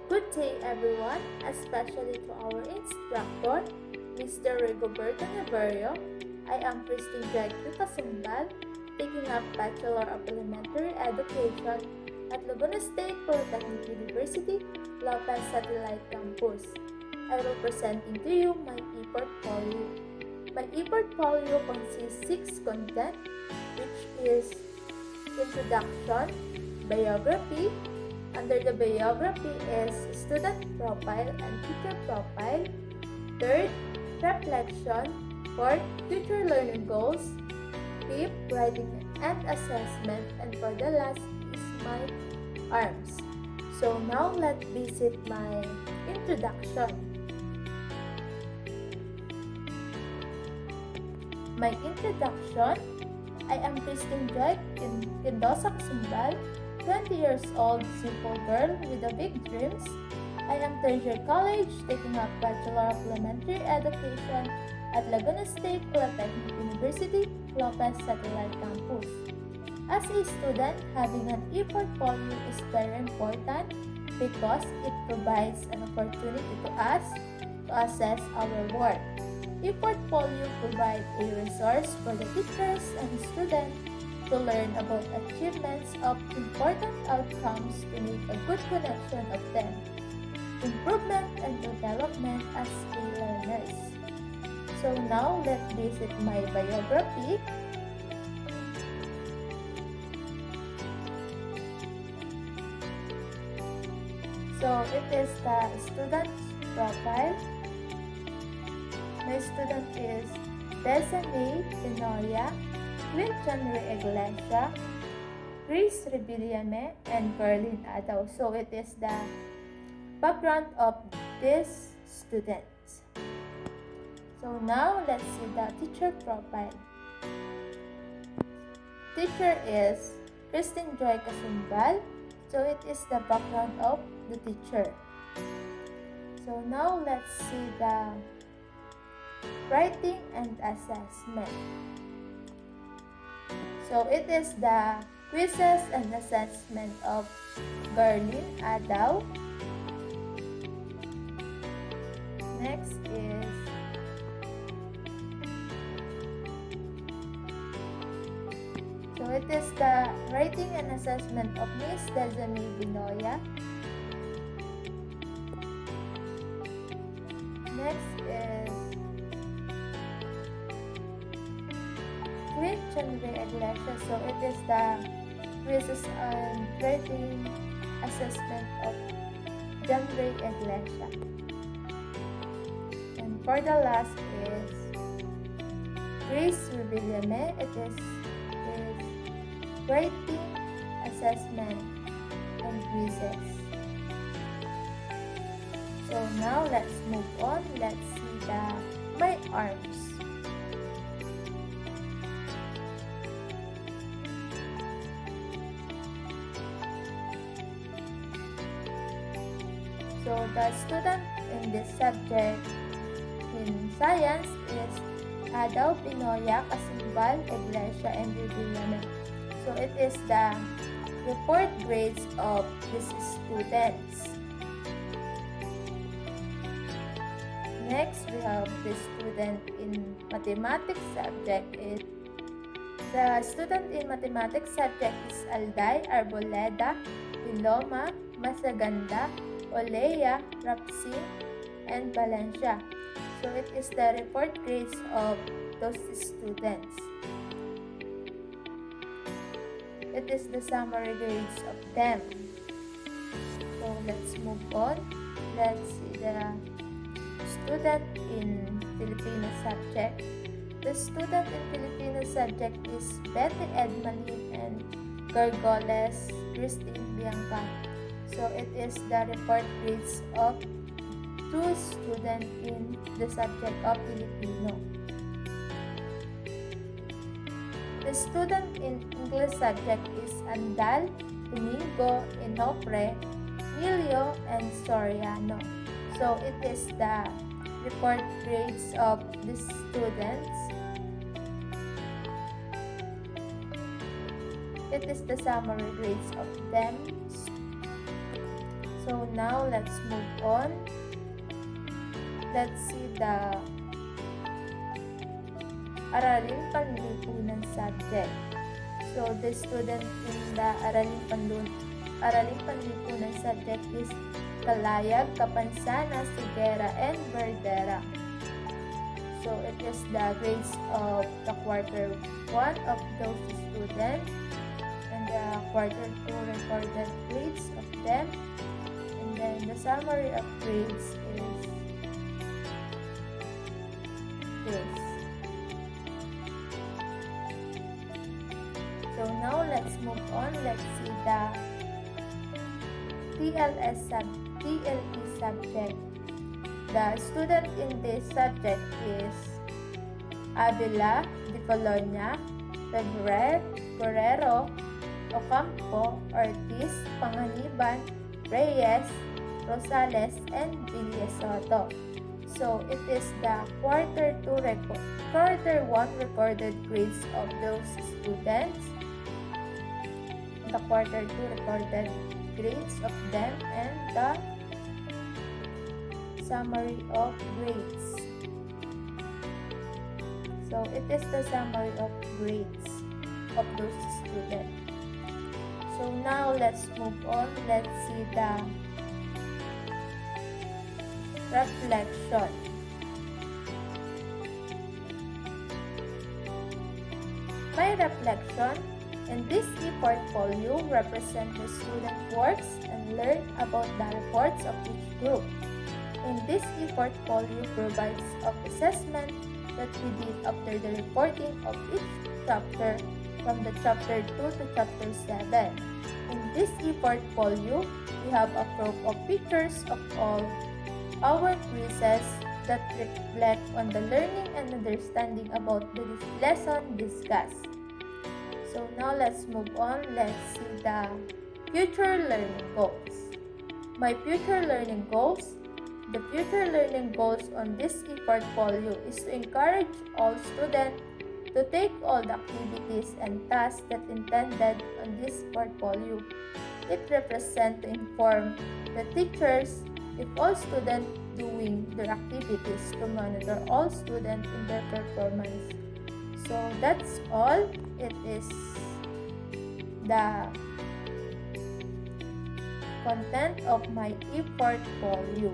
Good day everyone, especially to our instructor, Mr. Rigoberto Navarro. I am Christine Jackie Casumbal, taking up Bachelor of Elementary Education at Laguna State Polytechnic University, Lopez Satellite Campus. I will presenting to you my e-portfolio. My e-portfolio consists 6 content, which is introduction, biography. Under the biography is student profile and teacher profile. Third, reflection. Fourth, future learning goals. Fifth, writing and assessment. And for the last is my arms. So now let's visit my introduction. My introduction. I am Christine Joy Quindosa Casumbal, 20 years old, simple girl with a big dreams. I am third year college, taking up Bachelor of Elementary Education at Laguna State Polytechnic University, Lopez Satellite Campus. As a student, having an e-portfolio is very important because it provides an opportunity to us to assess our work. E-portfolio provides a resource for the teachers and students to learn about achievements of important outcomes to make a good connection of them, improvement and development as learners. So now let's visit my biography. So it is the student's profile. My student is Desiree Tenoria, Queen January Iglesia, Grace Rebillame, and Berlin Adaw. So it is the background of these students. So now let's see the teacher profile. Teacher is Christine Joy Casumbal. So it is the background of the teacher. So now let's see the writing and assessment. So it is the quizzes and assessment of Berlin Adaw. Next is it is the writing and assessment of Miss Desiree Binoya. Next is Queen January Iglesia. So it is the quizzes and writing assessment of January Iglesia. And for the last is Grace Rebillame. It is writing assessment and quizzes. So now let's move on. Let's see my arms. So the student in this subject in science is Adaw Pinoya Casumbal Iglesia and Rebillame. So it is the report grades of these students. Next, we have the student in mathematics subject. The student in mathematics subject is Alday Arboleda, Iloma, Masaganda, Olea, Rapsin, and Valencia. So it is the report grades of those students. It is the summary grades of them. So let's move on. Let's see the student in Filipino subject. The student in Filipino subject is Betty Edmalin and Gargoles Christine Bianca. So it is the report grades of 2 students in the subject of Filipino. The student in English subject is Andal, Domingo, Inopre, Emilio, and Soriano. So it is the report grades of the students. It is the summary grades of them. So now let's move on. Let's see the Aralin Panlipunan subject. So the student in the Aralin Panlipunan subject is Kalayag, Kapansana, Sigera, and Verdera. So it is the grades of the quarter 1 of those students and the quarter 2 recorded grades of them. And then the summary of grades is this. So now let's move on. Let's see the TLE subject. The student in this subject is Avila, De Colonia, Guerrero, Ocampo, Ortiz, Panganiban, Reyes, Rosales, and Villasoto. So it is the quarter 1 recorded grades of those students. The quarter 2 recorded grades of them and the summary of grades. So it is the summary of grades of those students. So now let's move on. Let's see the reflection. My reflection in this e-portfolio represent the student works and learn about the reports of each group. In this e-portfolio provides of assessment that we did after the reporting of each chapter from the chapter 2 to chapter 7. In this e-portfolio, we have a group of pictures of all our quizzes that reflect on the learning and understanding about the lesson discussed. So now let's move on. Let's see the future learning goals. My future learning goals. The future learning goals on this e-portfolio is to encourage all students to take all the activities and tasks that intended on this portfolio. It represents to inform the teachers if all students doing their activities to monitor all students in their performance. So that's all. It is the content of my e-portfolio.